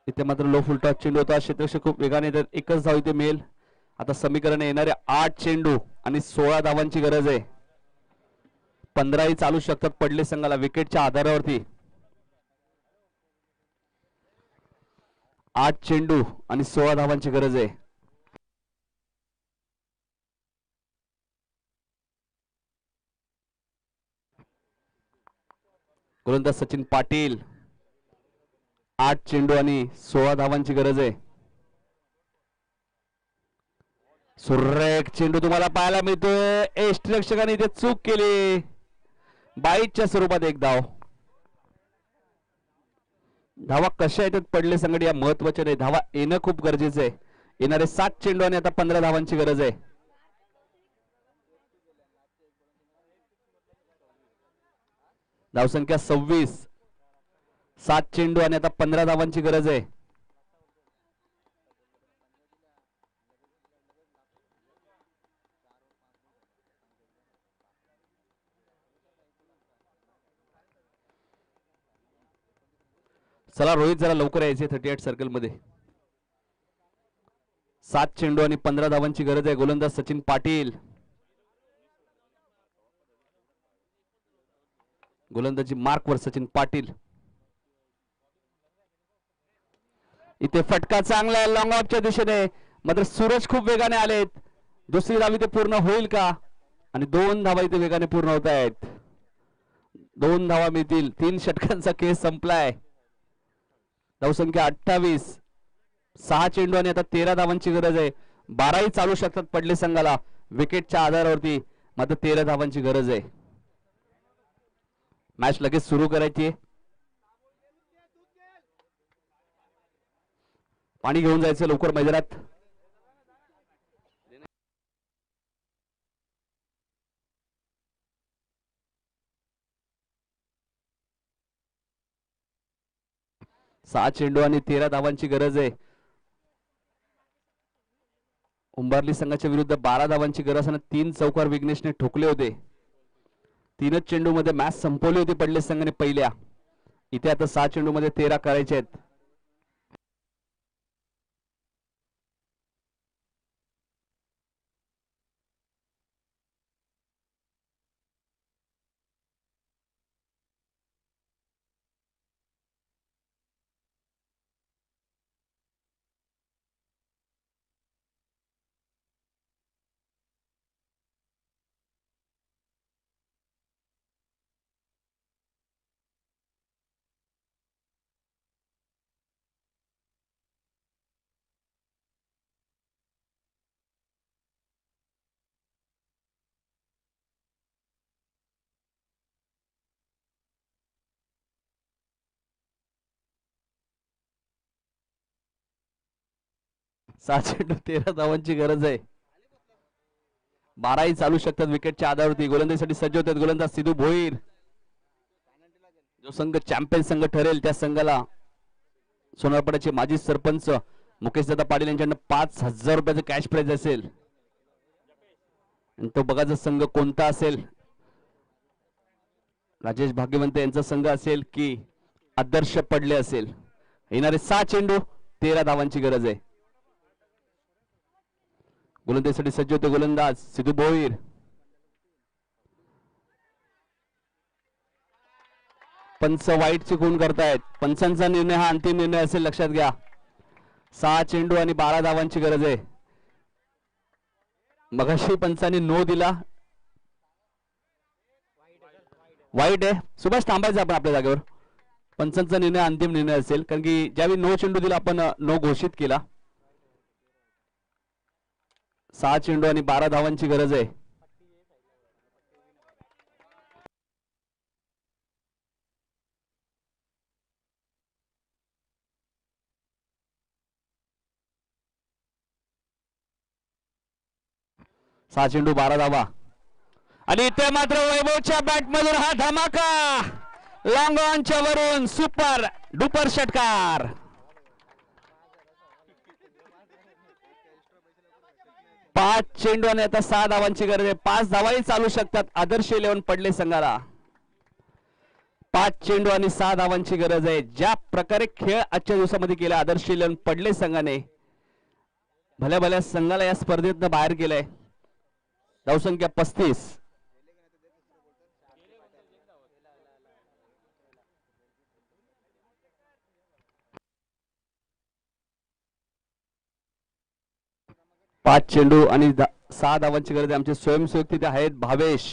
इथे मात्र लो फुल टॉस चेंडू होता. क्षेत्ररक्षक खूप वेगाने येतात, एकच धाव इथे मिळेल. आता समीकरण येणारे 8 चेंडू आणि 16 धावांची गरज आहे. 15ही चालू शकतात पडले संघाला विकेटच्या आधारावरती. 8 चेंडू आणि 16 धावांची गरज आहे. गोलंदाज सचिन पाटील. 8 चेंडू आणि 16 धावांची गरज आहे. सुरेख चेंडू तुम्हाला पाहायला मिळतोय. यष्टिरक्षकाने इथे चूक केली. बाईटच्या स्वरूपात एक धाव. धावा कशा येतात पडले संघटना या महत्वाच्या नाही, धावा येणं खूप गरजेचं आहे. येणारे 7 चेंडू आणि आता 15 धावांची गरज आहे. धावसंख्या 26, 7 चेंडू आणि आता 15 धावांची गरज आहे. चला रोहित जरा लवकर यायचे 38 सर्कल मध्ये. 7 चेंडू आणि 15 धावांची गरज आहे. गोलंदाज सचिन पाटील. गोलंदाजी मार्कवर सचिन पाटील. इथे फटका चांगला लॉंग ऑफच्या दिशेने, मात्र सूरज खूप वेगाने आलेत. दुसरी धाव इथे पूर्ण होईल का? आणि 2 धावा इथे वेगाने पूर्ण होत आहेत. 2 धावा मिळतील. 3 षटकांचा खेळ संपलाय. धावसंख्या 28, 6 चेंडू आणि आता 13 धावांची गरज आहे. 12ही चालू शकतात पडले संघाला विकेटच्या आधारावरती, मात्र 13 धावांची गरज आहे. मॅच लगेच सुरू करायची. पाणी घेऊन जायचं लवकर मैदानात. सहा चेंडू आणि 13 धावांची गरज आहे. उंबारली संघाच्या विरुद्ध 12 धावांची गरज आणि 3 चौकार विघ्नेशने ठोकले होते. 3च चेंडू मध्ये मॅच संपवली होती पडले संघाने पहिल्या. इथे आता 6 चेंडू मध्ये 13 करायचे आहेत. सहा चेंडू 13 धावांची गरज आहे. 12ही चालू शकतात विकेटच्या आधारावरती. गोलंदाजीसाठी सज्ज होतात गोलंदाज सिद्धू भोईर. जो संघ चॅम्पियन संघ ठरेल त्या संघाला सोनारपाड्याचे माजी सरपंच मुकेश दादा पाटील यांच्याकडून 5,000 रुपयाचं कॅश प्राइज असेल. आणि तो बघायचा संघ कोणता असेल. राजेश भाग्यवंत यांचा संघ असेल की आदर्श पडले असेल. येणारे 6 चेंडू 13 धावांची गरज आहे. गोलंदाजीसाठी सज्ज होते गोलंदाज सिद्धू भोईर. पंच वाईटची खून करतायत. पंचांचा निर्णय हा अंतिम निर्णय असेल, लक्षात घ्या. 6 चेंडू आणि 12 धावांची गरज आहे. मगाशी पंचांनी नो दिला, वाईट आहे. सुभाष थांबायचं आपण आपल्या जागेवर. पंचांचा निर्णय अंतिम निर्णय असेल, कारण की ज्यावेळी नो चेंडू दिला आपण नो घोषित केला. 6 चेंडू आणि 12 धावांची गरज आहे. सहा चेंडू 12 धावा आणि इथे मात्र वैभवच्या बॅट मधून हा धमाका, लॉंग ऑनच्या वरून सुपर डुपर षटकार. 5 चेंडू आणि आता 6 धावांची गरज आहे. 5 धावाही चालू शकतात. आदर्श 11 पडले संघाला. 5 चेंडू आणि 6 धावांची गरज आहे. ज्या प्रकारे खेळ आजच्या दिवसामध्ये केला आदर्श 11 पडले संघाने, भल्या भल्या संघाला या स्पर्धेतनं बाहेर केलंय. धावसंख्या 35. पाच चेंडू आणि 6 धावांची गरज आहे. आमचे स्वयंसेवक तिथे आहेत. भावेश,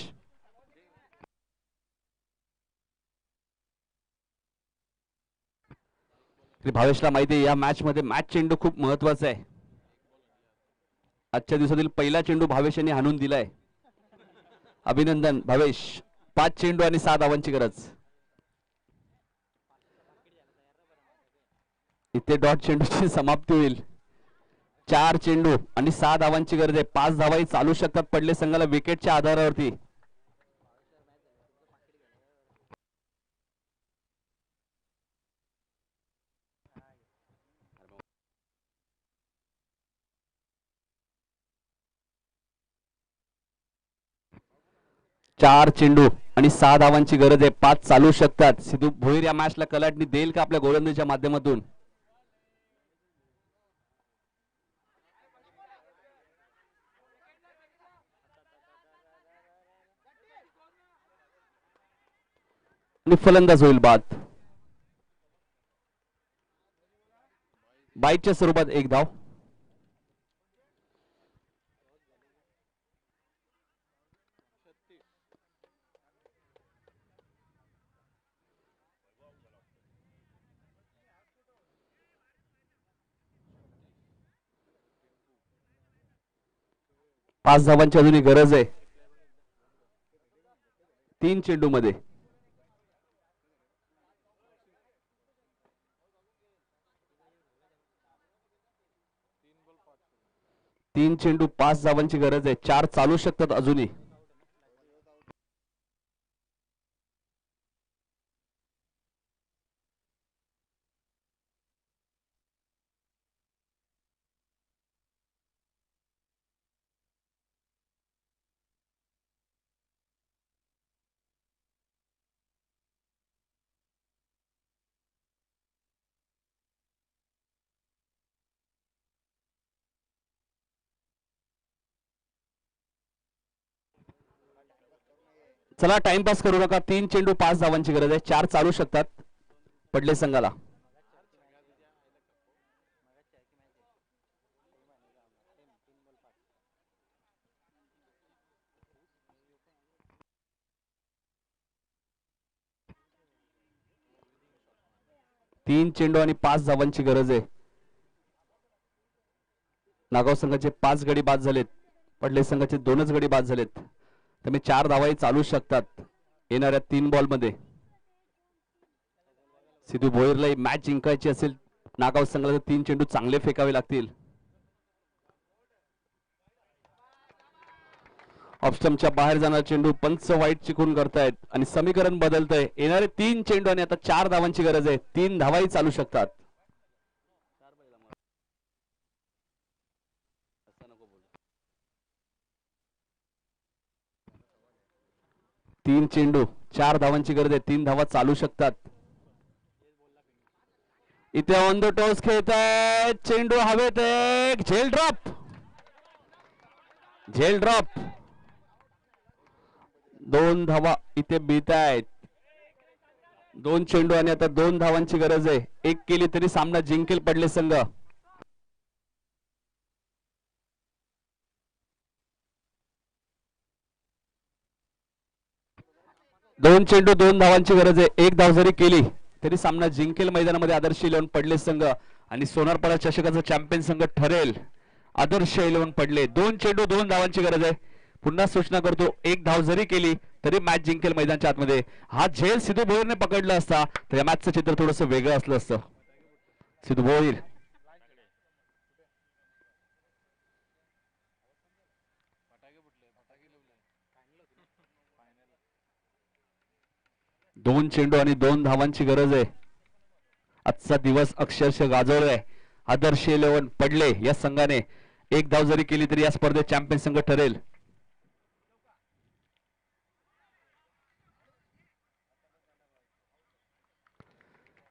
भावेशला माहिती आहे या मॅच मध्ये मॅच चेंडू खूप महत्वाचा आहे. आजच्या दिवसातील पहिला चेंडू भावेश यांनी हाणून दिलाय. अभिनंदन भावेश. 5 चेंडू आणि 6 धावांची गरज. इथे डॉट चेंडूची समाप्ती होईल. 4 चेंडू आणि 6 धावांची गरज आहे. 5 धावाही चालू शकतात पडले संघाला विकेटच्या आधारावरती. चार चेंडू आणि 6 धावांची गरज आहे. 5 चालू शकतात. सिद्धू भोईर या मॅचला कलाटणी देईल का आपल्या गोलंदाजीच्या माध्यमातून? आणि फलंदाज होईल बाद. बाईटच्या स्वरूपात 1 धाव. पाच धावांची अजूनही गरज आहे 3 चेंडू मध्ये. तीन चेंडू 5 धावांची गरज आहे. 4 चालू शकतात अजूनही. चला टाइमपास करू नका. 3 चेंडू 5 धावांची गरज आहे. 4 चालू शकतात पडले संघाला. तीन चेंडू आणि 5 धावांची गरज आहे. नागाव संघाचे 5 गडी बाद झालेत. पडले संघाचे 2च गडी बाद झालेत. त्यामुळे 4 धावाही चालू शकतात येणाऱ्या 3 बॉल मध्ये. सिद्धू भोईरला ही मॅच जिंकायची असेल नागाव संघाला तर 3 चेंडू चांगले फेकावे लागतील. ऑफस्टंपच्या बाहेर जाणारा चेंडू पंच वाईट चिकून करतायत आणि समीकरण बदलतंय. येणारे 3 चेंडू आणि आता 4 धावांची गरज आहे. 3 धावाही चालू शकतात. 3 चेंडू 4 धावांची गरज आहे. 3 धावा चालू शकतात. इथे ऑन द टॉस खेळत आहेत. चेंडू हवेत. एक झेल ड्रॉप. झेल ड्रॉप. 2 धावा इथे बीत आहेत. 2 चेंडू आणि आता 2 धावांची गरज आहे. एक केली तरी सामना जिंकेल पडले संघ. 2 चेंडू 2 धावांची गरज आहे. एक धाव जरी केली तरी सामना जिंकेल मैदानामध्ये आदर्श 11 पडले संघ आणि सोनारपाडा चषकाचा चॅम्पियन संघ ठरेल. आदर्श 11 पडले. 2 चेंडू 2 धावांची गरज आहे. पुन्हा सूचना करतो, एक धाव जरी केली तरी मॅच जिंकेल मैदानाच्या आतमध्ये. हा झेल सिद्धू भोईरने पकडला असता तर या मॅचचं चित्र थोडंसं वेगळं असलं असतं. सिद्धू भोईर 2 चेंडू आणि 2 धावांची गरज आहे. आजचा दिवस अक्षरशः गाजवलाय. आदर्श 11 पडले या संघाने एक धाव जरी केली तरी या स्पर्धेत चॅम्पियन संघ ठरेल.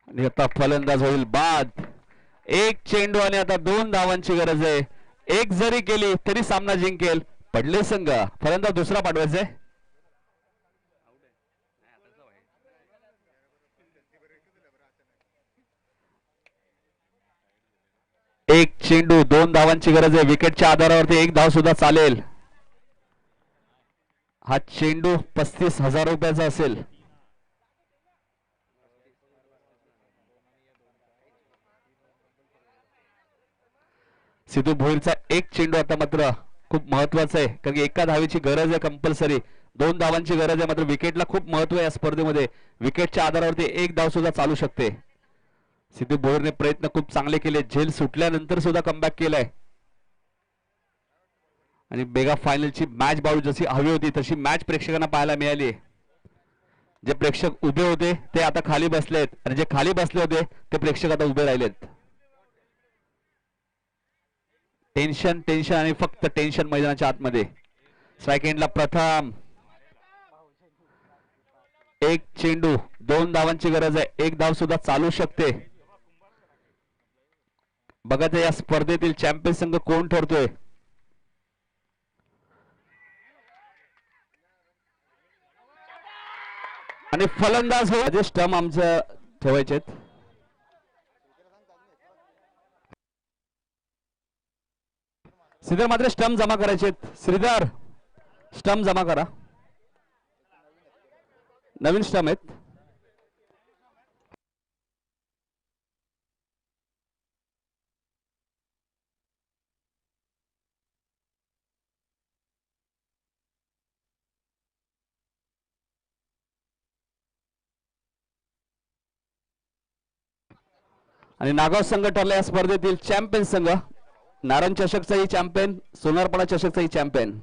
आणि आता फलंदाज होईल बाद. एक चेंडू आणि आता 2 धावांची गरज आहे. एक जरी केली तरी सामना जिंकेल पडले संघ. फलंदाज दुसरा पाठवायचा आहे. एक चेंडू 2 धावांची गरज आहे. विकेटच्या आधारावरती एक धाव सुद्धा चालेल. हा चेंडू 35,000 रुपयाचा असेल. सिद्धू भोईरचा एक चेंडू आता मात्र खूप महत्वाचा आहे, कारण की एका धावेची गरज आहे कंपल्सरी. 2 धावांची गरज आहे, मात्र विकेटला खूप महत्व आहे या स्पर्धेमध्ये. विकेटच्या आधारावरती एक धाव सुद्धा चालू शकते. सिद्धू भोईरने प्रयत्न खूप चांगले केले. झेल सुटल्यानंतर सुद्धा कमबॅक केलाय आणि मेगा फायनलची मॅच बाळू जशी हवी होती तशी मॅच प्रेक्षकांना पाहायला मिळाली. जे प्रेक्षक उभे होते ते आता खाली बसलेत आणि जे खाली बसले होते ते प्रेक्षक आता उभे राहिलेत. टेन्शन टेन्शन आणि फक्त टेन्शन मैदानाच्या आतमध्ये. स्ट्राइक एंडला प्रथम एक चेंडू 2 धावांची गरज आहे. एक धाव सुद्धा चालू शकते. बघा ते या स्पर्धेतील चॅम्पियन संघ कोण ठरतोय. आणि फलंदाज हो स्टंप आमचं ठेवायचे. श्रीधर मात्र स्टंप जमा करायचे. श्रीधर स्टंप जमा करा. नवीन स्टंप आहेत. आणि नागाव संघ ठरला या स्पर्धेतील चॅम्पियन संघ. नारायण चषकचाही चॅम्पियन, सोनारपाडा चषकचाही चॅम्पियन.